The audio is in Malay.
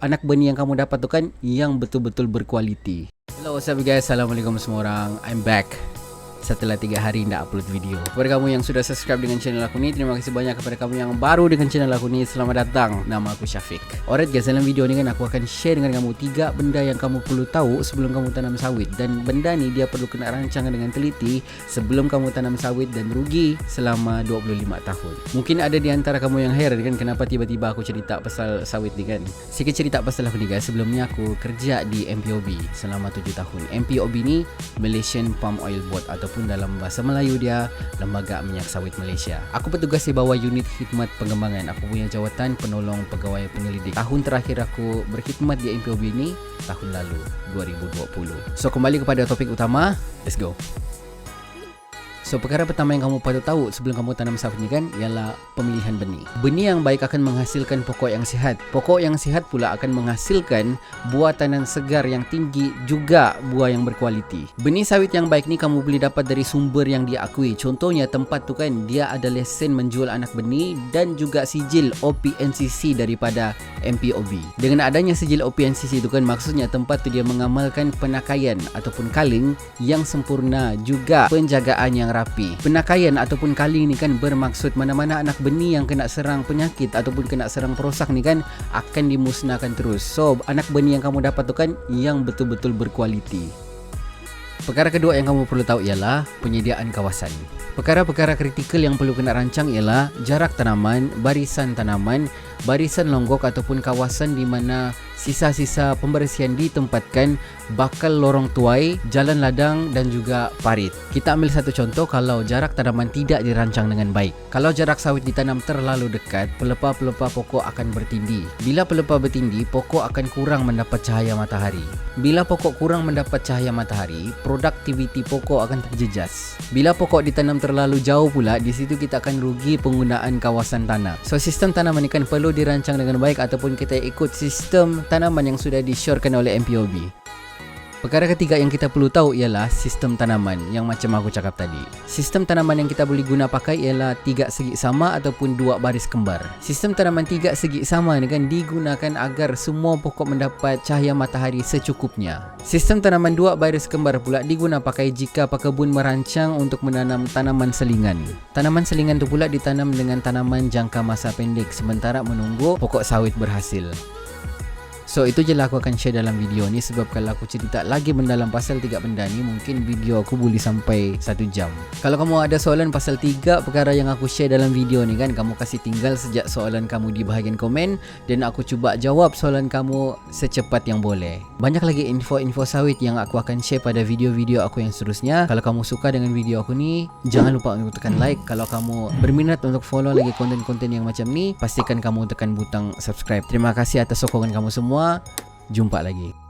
anak benih yang kamu dapat tu kan yang betul-betul berkualiti. Hello, what's up guys? Assalamualaikum semua orang. I'm back setelah 3 hari tidak upload video. Kepada kamu yang sudah subscribe dengan channel aku ni, terima kasih banyak. Kepada kamu yang baru dengan channel aku ni, selamat datang. Nama aku Syafiq. Alright guys, dalam video ni kan aku akan share dengan kamu 3 benda yang kamu perlu tahu sebelum kamu tanam sawit. Dan benda ni dia perlu kena rancangan dengan teliti sebelum kamu tanam sawit dan rugi selama 25 tahun. Mungkin ada di antara kamu yang heran kan kenapa tiba-tiba aku cerita pasal sawit ni kan. Sikit cerita pasal aku ni guys. Sebelum ni aku kerja di MPOB selama 7 tahun. MPOB ni Malaysian Palm Oil Board ataupun dalam bahasa Melayu dia Lembaga Minyak Sawit Malaysia. Aku bertugas di bawah unit khidmat pengembangan. Aku punya jawatan penolong pegawai penyelidik. Tahun terakhir aku berkhidmat di MPOB ni tahun lalu 2020. So kembali kepada topik utama, let's go. So perkara pertama yang kamu patut tahu sebelum kamu tanam sawit ni kan ialah pemilihan benih. Benih yang baik akan menghasilkan pokok yang sihat. Pokok yang sihat pula akan menghasilkan buah tanam segar yang tinggi, juga buah yang berkualiti. Benih sawit yang baik ni kamu boleh dapat dari sumber yang diakui. Contohnya tempat tu kan dia ada lesen menjual anak benih dan juga sijil OPNCC daripada MPOB. Dengan adanya sijil OPNCC tu kan maksudnya tempat tu dia mengamalkan penakaian ataupun kaling yang sempurna, juga penjagaan yang rapi. Penakaian ataupun kaling ni kan bermaksud mana-mana anak benih yang kena serang penyakit ataupun kena serang perosak ni kan akan dimusnahkan terus. So anak benih yang kamu dapat tu kan yang betul-betul berkualiti. Perkara kedua yang kamu perlu tahu ialah penyediaan kawasan. Perkara-perkara kritikal yang perlu kena rancang ialah jarak tanaman, barisan longgok ataupun kawasan di mana sisa-sisa pembersihan ditempatkan, bakal lorong tuai, jalan ladang dan juga parit. Kita ambil satu contoh, kalau jarak tanaman tidak dirancang dengan baik. Kalau jarak sawit ditanam terlalu dekat, pelepah-pelepah pokok akan bertindih. Bila pelepah bertindih, pokok akan kurang mendapat cahaya matahari. Bila pokok kurang mendapat cahaya matahari, produktiviti pokok akan terjejas. Bila pokok ditanam terlalu jauh pula, di situ kita akan rugi penggunaan kawasan tanah. So sistem tanaman ini kan perlu dirancang dengan baik ataupun kita ikut sistem tanaman yang sudah disyorkan oleh MPOB. Perkara ketiga yang kita perlu tahu ialah sistem tanaman yang macam aku cakap tadi. Sistem tanaman yang kita boleh guna pakai ialah 3 segi sama ataupun 2 baris kembar. Sistem tanaman 3 segi sama ni kan digunakan agar semua pokok mendapat cahaya matahari secukupnya. Sistem tanaman 2 baris kembar pula diguna pakai jika pekebun merancang untuk menanam tanaman selingan. Tanaman selingan tu pula ditanam dengan tanaman jangka masa pendek sementara menunggu pokok sawit berhasil. So itu je lah aku akan share dalam video ni, sebab kalau aku cerita lagi mendalam pasal 3 benda ni mungkin video aku boleh sampai 1 jam. Kalau kamu ada soalan pasal 3 perkara yang aku share dalam video ni kan, kamu kasih tinggal sejak soalan kamu di bahagian komen dan aku cuba jawab soalan kamu secepat yang boleh. Banyak lagi info-info sawit yang aku akan share pada video-video aku yang seterusnya. Kalau kamu suka dengan video aku ni, jangan lupa untuk tekan like. Kalau kamu berminat untuk follow lagi konten-konten yang macam ni, pastikan kamu tekan butang subscribe. Terima kasih atas sokongan kamu semua. Jumpa lagi.